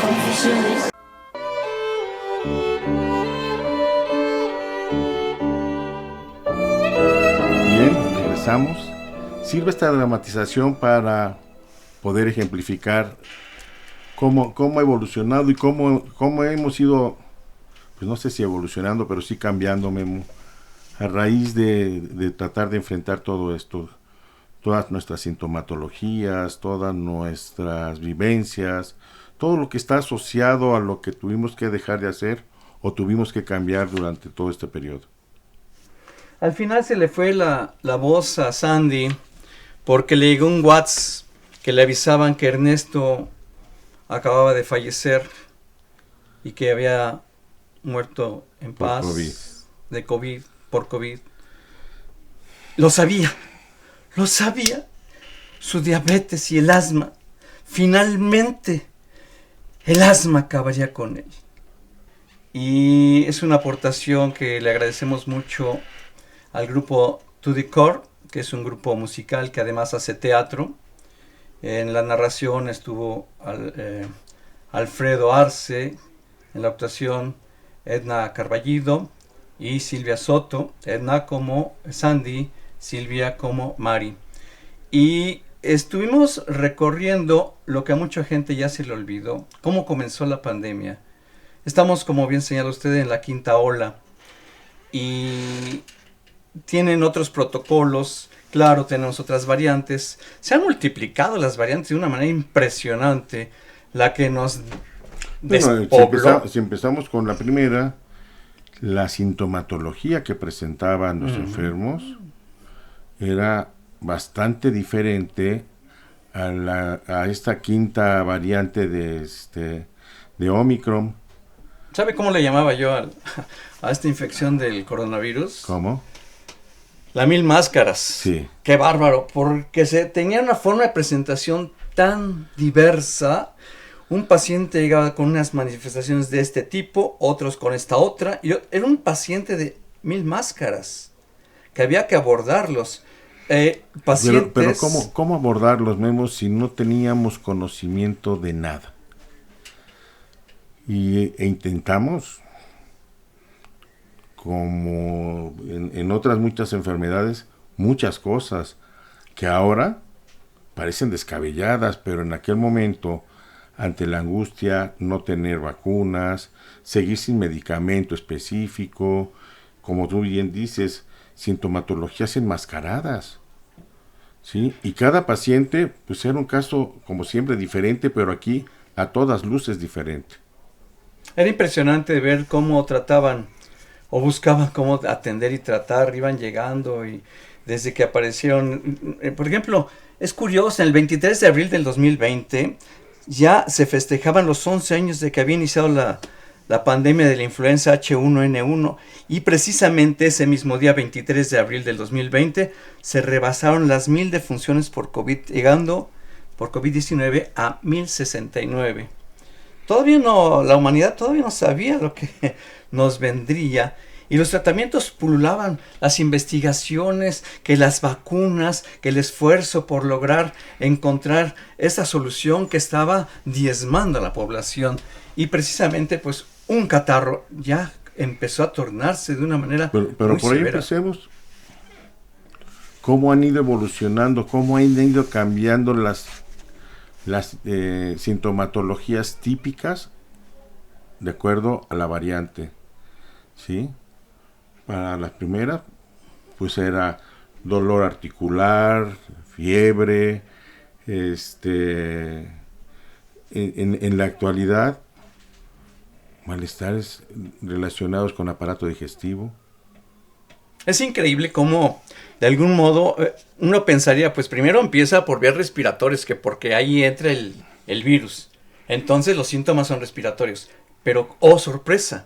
Confusiones. Bien, regresamos. Sirve esta dramatización para poder ejemplificar cómo ha evolucionado y cómo hemos ido, pues no sé si evolucionando, pero sí cambiando, Memo, a raíz de tratar de enfrentar todo esto, todas nuestras sintomatologías, todas nuestras vivencias, todo lo que está asociado a lo que tuvimos que dejar de hacer o tuvimos que cambiar durante todo este periodo. Al final se le fue la voz a Sandy porque le llegó un WhatsApp que le avisaban que Ernesto acababa de fallecer y que había muerto en paz de COVID, por COVID. Lo sabía, su diabetes y el asma. Finalmente, el asma acabaría con él. Y es una aportación que le agradecemos mucho al grupo To The Core, que es un grupo musical que además hace teatro. En la narración estuvo Alfredo Arce, en la actuación Edna Carballido y Silvia Soto, Edna como Sandy, Silvia como Mari. Y estuvimos recorriendo lo que a mucha gente ya se le olvidó, cómo comenzó la pandemia. Estamos, como bien señala usted, en la quinta ola y tienen otros protocolos. Claro, tenemos otras variantes. Se han multiplicado las variantes de una manera impresionante. La que nos despobló. Si empezamos con la primera, la sintomatología que presentaban los enfermos era bastante diferente a esta quinta variante de Omicron. ¿Sabe cómo le llamaba yo a esta infección del coronavirus? ¿Cómo? La 1000 máscaras. Sí. Qué bárbaro, porque tenía una forma de presentación tan diversa. Un paciente llegaba con unas manifestaciones de este tipo, otros con esta otra. Era un paciente de 1000 máscaras, que había que abordarlos. Pacientes... Pero ¿cómo abordarlos, Memo, si no teníamos conocimiento de nada? E intentamos, como en otras muchas enfermedades, muchas cosas que ahora parecen descabelladas, pero en aquel momento, ante la angustia, no tener vacunas, seguir sin medicamento específico, como tú bien dices, sintomatologías enmascaradas, ¿sí? Y cada paciente, pues era un caso, como siempre, diferente, pero aquí a todas luces diferente. Era impresionante ver cómo trataban o buscaban cómo atender y tratar, iban llegando y desde que aparecieron, por ejemplo, es curioso, en el 23 de abril del 2020 ya se festejaban los 11 años de que había iniciado la pandemia de la influenza H1N1 y precisamente ese mismo día, 23 de abril del 2020, se rebasaron las 1000 defunciones por COVID, llegando por COVID-19 a 1069. La humanidad todavía no sabía lo que nos vendría y los tratamientos pululaban, las investigaciones, que las vacunas, que el esfuerzo por lograr encontrar esa solución que estaba diezmando a la población y precisamente pues un catarro ya empezó a tornarse de una manera pero muy por ahí severa. empecemos. ¿Cómo han ido evolucionando? ¿Cómo han ido cambiando las sintomatologías típicas de acuerdo a la variante? ¿Sí? Para las primeras, pues era dolor articular, fiebre, en la actualidad, malestares relacionados con aparato digestivo. Es increíble cómo, de algún modo, uno pensaría, pues primero empieza por vías respiratorias, que porque ahí entra el virus. Entonces los síntomas son respiratorios. Pero, oh sorpresa,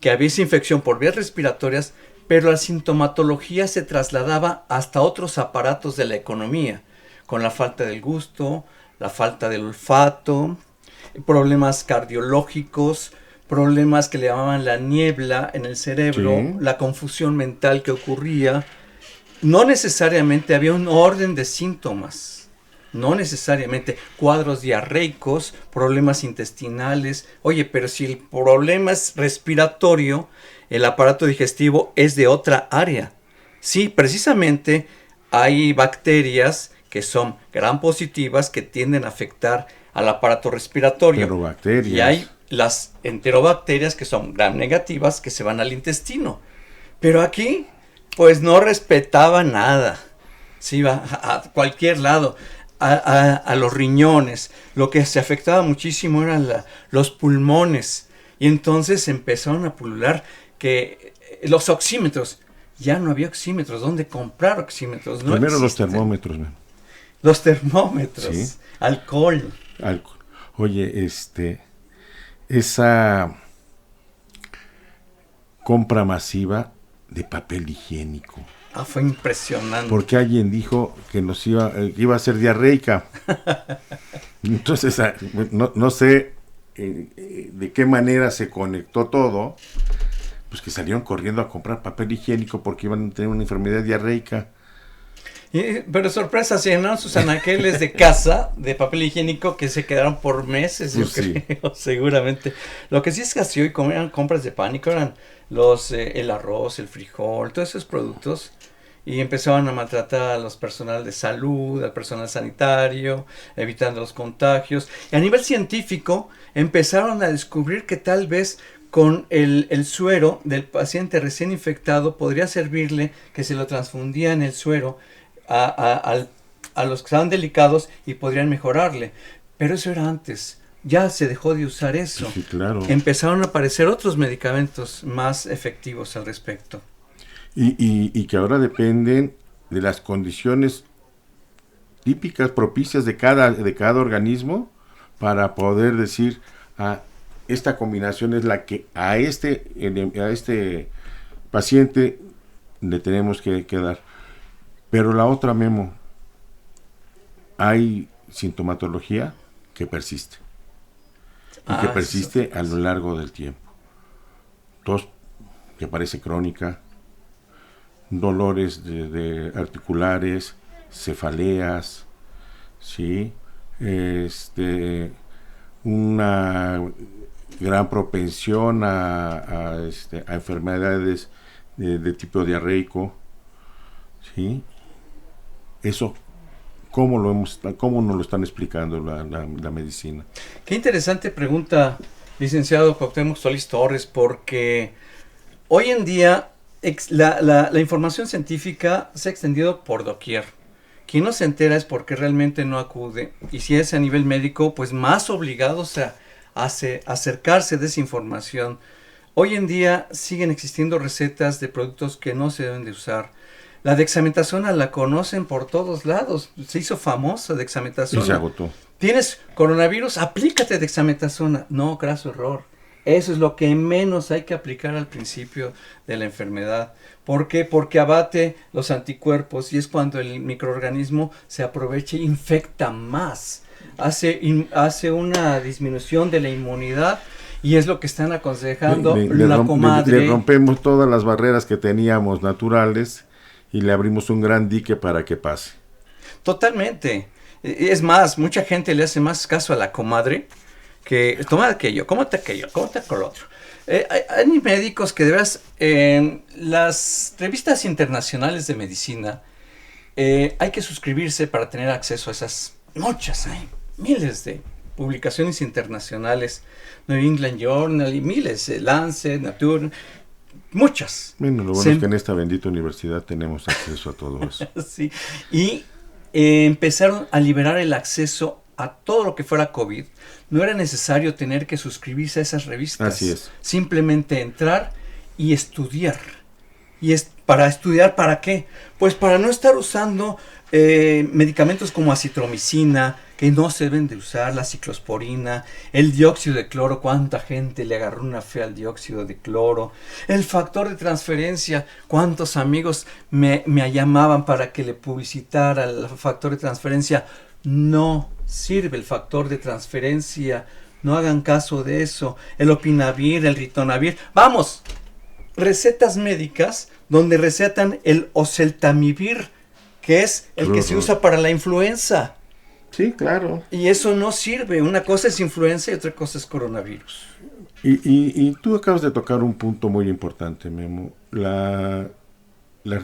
que había esa infección por vías respiratorias, pero la sintomatología se trasladaba hasta otros aparatos de la economía, con la falta del gusto, la falta del olfato, problemas cardiológicos, problemas que le llamaban la niebla en el cerebro, Sí. la confusión mental que ocurría. No necesariamente había un orden de síntomas. no necesariamente. Cuadros diarreicos, problemas intestinales. Oye, pero si el problema es respiratorio, el aparato digestivo es de otra área. Sí, precisamente hay bacterias que son gram positivas que tienden a afectar al aparato respiratorio. Enterobacterias. Y hay las enterobacterias que son gram negativas que se van al intestino. Pero aquí, pues no respetaba nada. Sí, va a cualquier lado, a los riñones. Lo que se afectaba muchísimo eran los pulmones. Y entonces empezaron a pulular que los oxímetros. Ya no había oxímetros. ¿Dónde comprar oxímetros? No Primero los existen. termómetros, man. Los termómetros. Sí. Alcohol. Oye, esa compra masiva de papel higiénico. Fue impresionante. Porque alguien dijo que nos iba a ser diarreica. Entonces, no sé de qué manera se conectó todo, pues que salieron corriendo a comprar papel higiénico porque iban a tener una enfermedad diarreica. Pero sorpresa, se llenaron sus anaqueles de casa de papel higiénico que se quedaron por meses, Pues yo creo, seguramente. Lo que sí escaseó y como eran compras de pánico eran el arroz, el frijol, todos esos productos. Y empezaban a maltratar a los personal de salud, al personal sanitario, evitando los contagios. Y a nivel científico empezaron a descubrir que tal vez con el suero del paciente recién infectado podría servirle que se lo transfundía en el suero a los que estaban delicados y podrían mejorarle. Pero eso era antes. Ya se dejó de usar eso. Sí, claro. Empezaron a aparecer otros medicamentos más efectivos al respecto. Y que ahora dependen de las condiciones típicas, propicias de cada organismo para poder decir, esta combinación es la que a este paciente le tenemos que dar. Pero la otra, Memo, hay sintomatología que persiste. Y que persiste a lo largo del tiempo. Tos que parece crónica, dolores de articulares, cefaleas, ¿sí? Una gran propensión a enfermedades de tipo diarreico, ¿sí? Eso, ¿cómo nos lo están explicando la medicina? Qué interesante pregunta, licenciado Cuauhtémoc Solís Torres, porque hoy en día la información científica se ha extendido por doquier. Quien no se entera es porque realmente no acude. Y si es a nivel médico, pues más obligados a acercarse de esa información. Hoy en día siguen existiendo recetas de productos que no se deben de usar. La dexametasona la conocen por todos lados. Se hizo famosa dexametasona. Y se agotó. ¿Tienes coronavirus? Aplícate dexametasona. No, graso error. Eso es lo que menos hay que aplicar al principio de la enfermedad. ¿Por qué? Porque abate los anticuerpos y es cuando el microorganismo se aprovecha e infecta más. Hace una disminución de la inmunidad y es lo que están aconsejando la comadre. Le rompemos todas las barreras que teníamos naturales y le abrimos un gran dique para que pase. Totalmente. Es más, mucha gente le hace más caso a la comadre que toma aquello, cómate con lo otro. Hay médicos que de veras, las revistas internacionales de medicina, hay que suscribirse para tener acceso a esas hay miles de publicaciones internacionales, New England Journal y miles, Lancet, Nature, muchas. Bueno, lo bueno es que en esta bendita universidad tenemos acceso a todo eso. Sí, y empezaron a liberar el acceso a todo lo que fuera COVID. No era necesario tener que suscribirse a esas revistas. Así es. Simplemente entrar y estudiar. ¿Y para estudiar para qué? Pues para no estar usando medicamentos como acitromicina, que no se deben de usar, la ciclosporina, el dióxido de cloro, cuánta gente le agarró una fe al dióxido de cloro, el factor de transferencia, cuántos amigos me llamaban para que le publicitara el factor de transferencia. No sirve el factor de transferencia, no hagan caso de eso. El opinavir, el ritonavir, vamos, recetas médicas donde recetan el oseltamivir, que es el que se usa para la influenza. Sí, claro. Y eso no sirve. Una cosa es influenza y otra cosa es coronavirus. Y tú acabas de tocar un punto muy importante, Memo. Las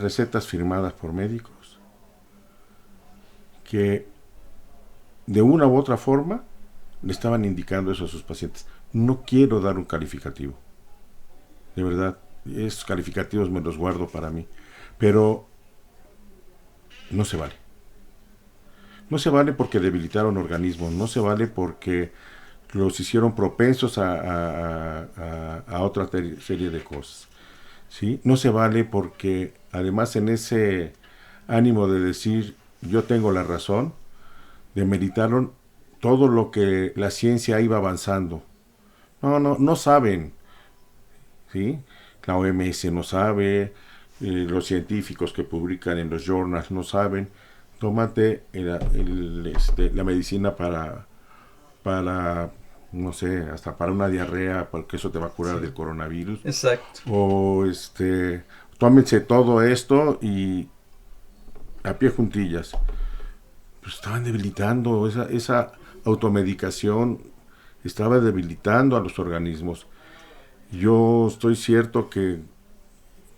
recetas firmadas por médicos que de una u otra forma le estaban indicando eso a sus pacientes. No quiero dar un calificativo. De verdad, esos calificativos me los guardo para mí. Pero no se vale. No se vale porque debilitaron organismos. No se vale porque los hicieron propensos a otra serie de cosas. ¿Sí? No se vale porque además en ese ánimo de decir yo tengo la razón, demeritaron todo lo que la ciencia iba avanzando. No saben. ¿Sí? La OMS no sabe, los científicos que publican en los journals no saben. Tómate la medicina para, no sé, hasta para una diarrea, porque eso te va a curar del coronavirus. Exacto. O tómense todo esto y a pie juntillas. Pues estaban debilitando, esa automedicación estaba debilitando a los organismos. Yo estoy cierto que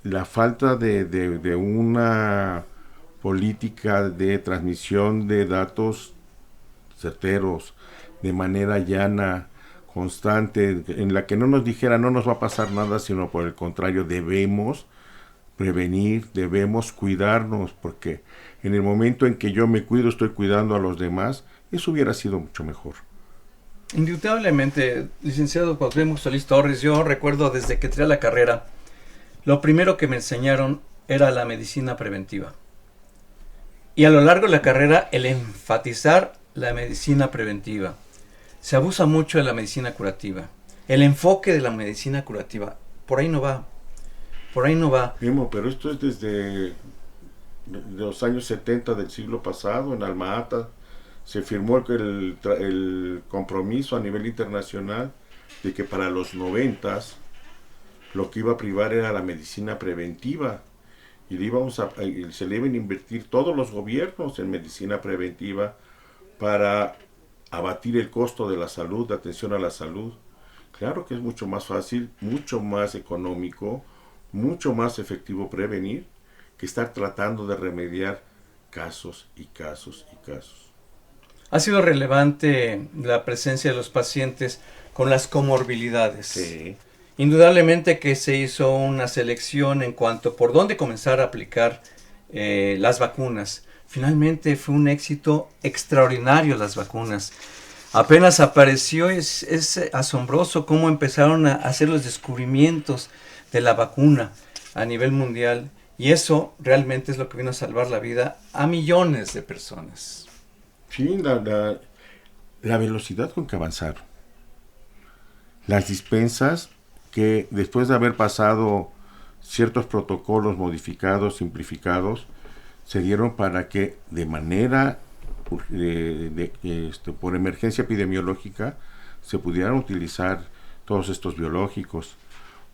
la falta de una política de transmisión de datos certeros, de manera llana, constante, en la que no nos dijera no nos va a pasar nada, sino por el contrario, debemos prevenir, debemos cuidarnos, porque en el momento en que yo me cuido, estoy cuidando a los demás, eso hubiera sido mucho mejor. Indudablemente, licenciado Cuauhtémoc Solís Torres, yo recuerdo desde que entré a la carrera, lo primero que me enseñaron era la medicina preventiva. Y a lo largo de la carrera, el enfatizar la medicina preventiva. Se abusa mucho de la medicina curativa. El enfoque de la medicina curativa, por ahí no va. Por ahí no va. Memo, pero esto es desde los años 70 del siglo pasado, en Alma-Ata, se firmó el compromiso a nivel internacional de que para los 90s lo que iba a privar era la medicina preventiva y se le iban a invertir todos los gobiernos en medicina preventiva para abatir el costo de la salud, de atención a la salud. Claro que es mucho más fácil, mucho más económico, mucho más efectivo prevenir que estar tratando de remediar casos y casos y casos. Ha sido relevante la presencia de los pacientes con las comorbilidades. Sí. Indudablemente que se hizo una selección en cuanto por dónde comenzar a aplicar las vacunas. Finalmente fue un éxito extraordinario las vacunas. Apenas apareció, es asombroso cómo empezaron a hacer los descubrimientos de la vacuna a nivel mundial. Y eso realmente es lo que vino a salvar la vida a millones de personas. Sí, la velocidad con que avanzaron. Las dispensas que después de haber pasado ciertos protocolos modificados, simplificados, se dieron para que de manera por emergencia epidemiológica se pudieran utilizar todos estos biológicos,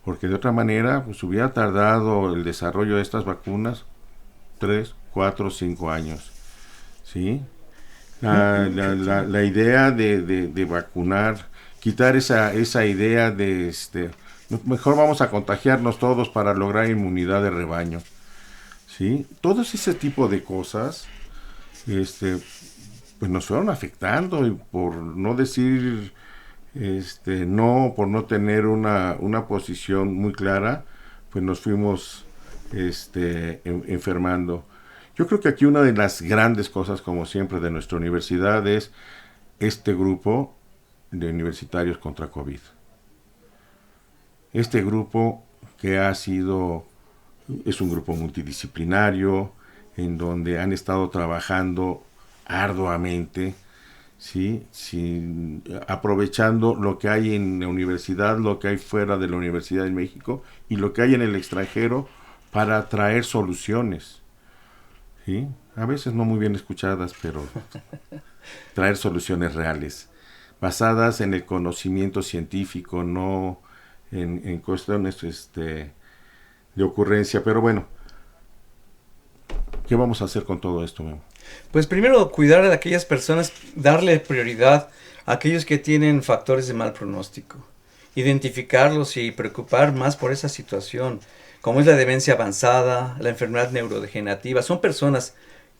porque de otra manera pues hubiera tardado el desarrollo de estas vacunas 3, 4, 5 años. ¿Sí? La idea de vacunar, quitar esa idea de mejor vamos a contagiarnos todos para lograr inmunidad de rebaño. ¿Sí? Todo ese tipo de cosas pues nos fueron afectando, y por no decir no, por no tener una posición muy clara, pues nos fuimos enfermando. Yo creo que aquí una de las grandes cosas, como siempre, de nuestra universidad es este grupo de universitarios contra COVID. Este grupo que es un grupo multidisciplinario, en donde han estado trabajando arduamente, ¿sí? Aprovechando lo que hay en la universidad, lo que hay fuera de la Universidad de México y lo que hay en el extranjero para traer soluciones. ¿Sí? A veces no muy bien escuchadas, pero traer soluciones reales, basadas en el conocimiento científico, no en cuestiones de ocurrencia. Pero bueno, ¿qué vamos a hacer con todo esto, Memo? Pues primero cuidar a aquellas personas, darle prioridad a aquellos que tienen factores de mal pronóstico. Identificarlos y preocupar más por esa situación, como es la demencia avanzada, la enfermedad neurodegenerativa. Son personas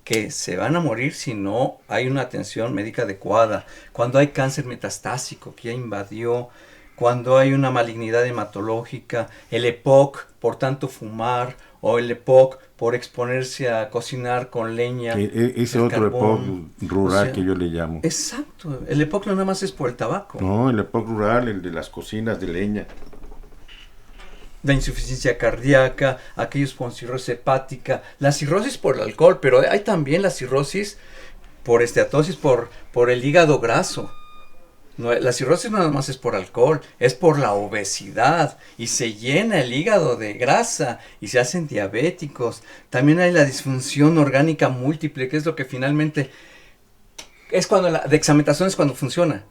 que se van a morir si no hay una atención médica adecuada. Cuando hay cáncer metastásico que ya invadió, cuando hay una malignidad hematológica, el EPOC por tanto fumar, o el EPOC por exponerse a cocinar con leña. Ese el otro carbón. EPOC rural, O sea, que yo le llamo. Exacto, el EPOC no nada más es por el tabaco. No, el EPOC rural, el de las cocinas de leña. La insuficiencia cardíaca, aquellos con cirrosis hepática, la cirrosis por el alcohol, pero hay también la cirrosis por esteatosis, por el hígado graso. No, la cirrosis no nada más es por alcohol, es por la obesidad y se llena el hígado de grasa y se hacen diabéticos. También hay la disfunción orgánica múltiple, que es lo que finalmente es cuando la dexametasona es cuando funciona.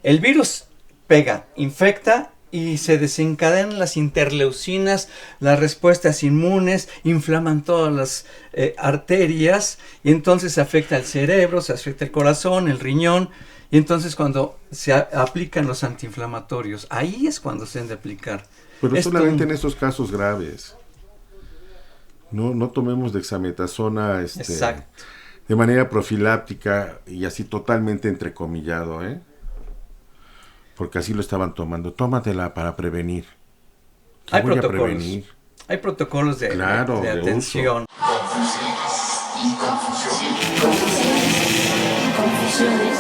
El virus pega, infecta y se desencadenan las interleucinas, las respuestas inmunes, inflaman todas las arterias y entonces se afecta el cerebro, se afecta el corazón, el riñón. Y entonces cuando se aplican los antiinflamatorios, ahí es cuando se han de aplicar. Pero solamente en esos casos graves. No tomemos dexametasona Exacto. de manera profiláctica y así totalmente entrecomillado, ¿eh? Porque así lo estaban tomando. Tómatela para prevenir. Hay voy a protocolos. prevenir? Hay protocolos de atención. Confusiones y confusiones. Confusiones.